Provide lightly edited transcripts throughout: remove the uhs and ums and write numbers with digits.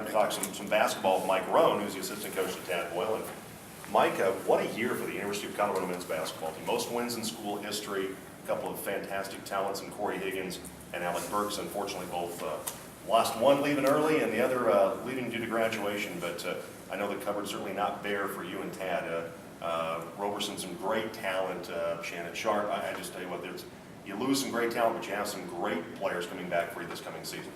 to talk some basketball with Mike Rohn, who's the assistant coach at Tad Boyle. And Mike, what a year for the University of Colorado men's basketball team. Most wins in school history, a couple of fantastic talents in Corey Higgins and Alec Burks. Unfortunately, both lost one leaving early and the other leaving due to graduation. But I know the cupboard's certainly not bare for you and Tad. Roberson, some great talent. Shannon Sharp, I just tell you what, you lose some great talent, but you have some great players coming back for you this coming season.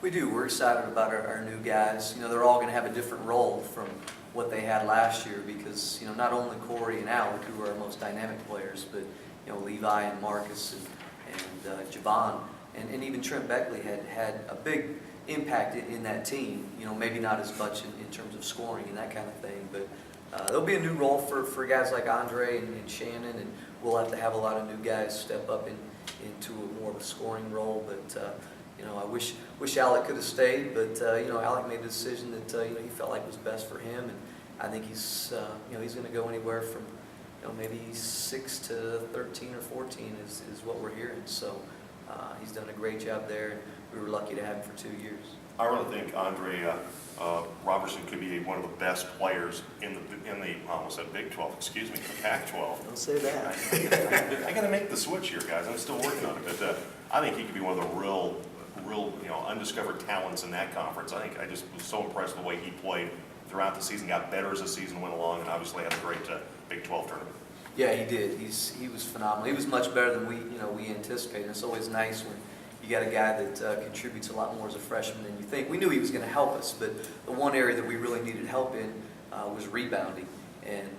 We do. We're excited about our new guys. You know, they're all going to have a different role from what they had last year because, you know, not only Corey and Alec, who are our most dynamic players, but, you know, Levi and Marcus and Javon and even Trent Beckley had a big impact in that team. You know, maybe not as much in terms of scoring and that kind of thing, but there'll be a new role for guys like Andre and Shannon, and we'll have to have a lot of new guys step up into more of a scoring role. But you know, I wish Alec could have stayed, but you know, Alec made a decision that you know, he felt like was best for him, and I think he's you know, he's going to go anywhere from, you know, maybe 6 to 13 or 14 is what we're hearing. So he's done a great job there, and we were lucky to have him for 2 years. I really think Andre Roberson could be one of the best players in the almost said Big 12, excuse me, the Pac-12. Don't say that. I got to make the switch here, guys. I'm still working on it, but I think he could be one of the real you know, undiscovered talents in that conference. I just was so impressed with the way he played throughout the season, got better as the season went along, and obviously had a great Big 12 tournament. Yeah, he did. He was phenomenal. He was much better than we anticipated. It's always nice when you got a guy that contributes a lot more as a freshman than you think. We knew he was going to help us, but the one area that we really needed help in was rebounding, and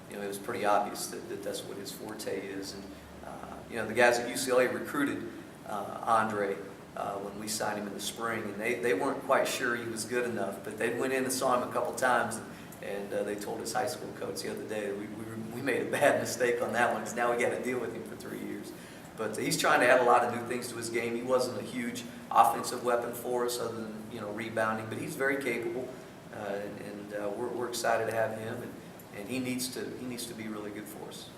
you know, it was pretty obvious that that's what his forte is. And you know, the guys at UCLA recruited Andre when we signed him in the spring, and they weren't quite sure he was good enough, but they went in and saw him a couple times, and they told his high school coach the other day that we made a bad mistake on that one, because now we got to deal with him for 3 years. But he's trying to add a lot of new things to his game. He wasn't a huge offensive weapon for us other than, you know, rebounding, but he's very capable, and we're excited to have him, and he needs to be really good for us.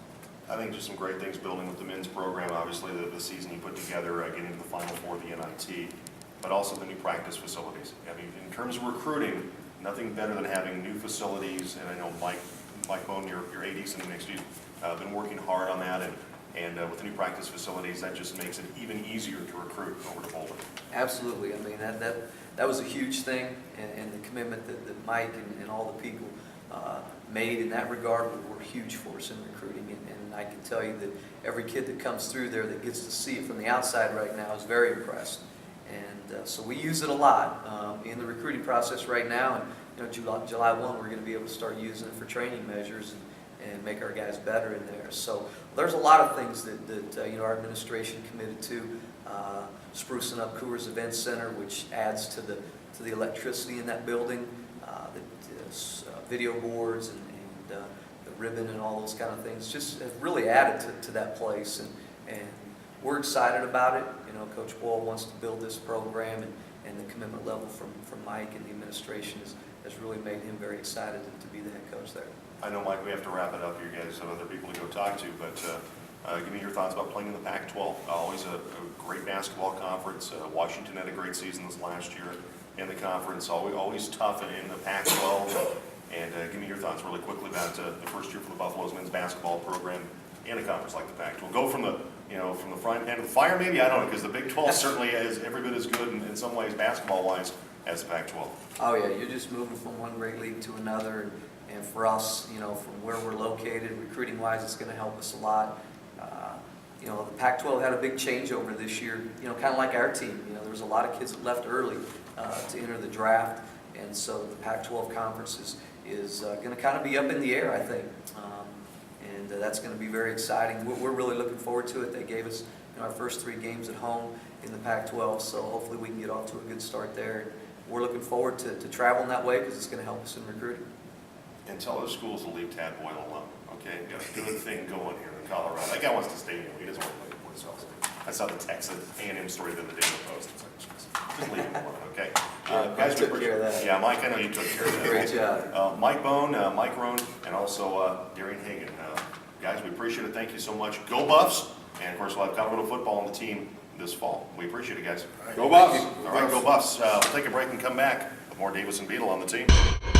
I think just some great things building with the men's program. Obviously, the season you put together, getting to the Final Four of the NIT, but also the new practice facilities. I mean, in terms of recruiting, nothing better than having new facilities. And I know Mike Bohn, your AD sitting next to you, been working hard on that, and with the new practice facilities, that just makes it even easier to recruit over to Boulder. Absolutely. I mean, that was a huge thing, and the commitment that Mike and all the people made in that regard were huge for us in recruiting. And I can tell you that every kid that comes through there that gets to see it from the outside right now is very impressed. And so we use it a lot in the recruiting process right now. And you know, July 1, we're going to be able to start using it for training measures and make our guys better in there. So there's a lot of things that you know, our administration committed to. Sprucing up Coors Event Center, which adds to the electricity in that building. Video boards and the ribbon and all those kind of things just have really added to that place, and we're excited about it. You know, Coach Boyle wants to build this program, and the commitment level from Mike and the administration has really made him very excited to be the head coach there. I know, Mike, we have to wrap it up. You guys have other people to go talk to, but give me your thoughts about playing in the Pac-12. Always a great basketball conference. Washington had a great season this last year in the conference. Always tough in the Pac-12. And give me your thoughts really quickly about the first year for the Buffalo's men's basketball program in a conference like the Pac-12. Go from the frying pan to the fire, maybe, I don't know, because the Big 12 certainly is every bit as good in some ways basketball-wise as the Pac-12. Oh yeah, you're just moving from one great league to another, and for us, you know, from where we're located, recruiting-wise, it's going to help us a lot. You know, the Pac-12 had a big changeover this year. You know, kind of like our team. You know, there was a lot of kids that left early to enter the draft, and so the Pac-12 conference is going to kind of be up in the air, I think, and that's going to be very exciting. We're really looking forward to it. They gave us, you know, our first 3 games at home in the Pac-12, so hopefully we can get off to a good start there. And we're looking forward to traveling that way because it's going to help us in recruiting. And tell other schools to leave Tad Boyle alone, okay? Got a good thing going here in Colorado. That guy wants to stay here. He doesn't want to play for himself. I saw the Texas A&M story the other day in the Post. It's like, just leave him alone, okay? Guys, took care of that. Yeah, Mike, I know you took care of that. Great job. Mike Bohn, Mike Rohn, and also Darian Hagan. Guys, we appreciate it. Thank you so much. Go Buffs! And of course, we'll have Colorado football on the team this fall. We appreciate it, guys. Go Buffs! All right, go Buffs. We'll take a break and come back. more Davis and Beetle on the team.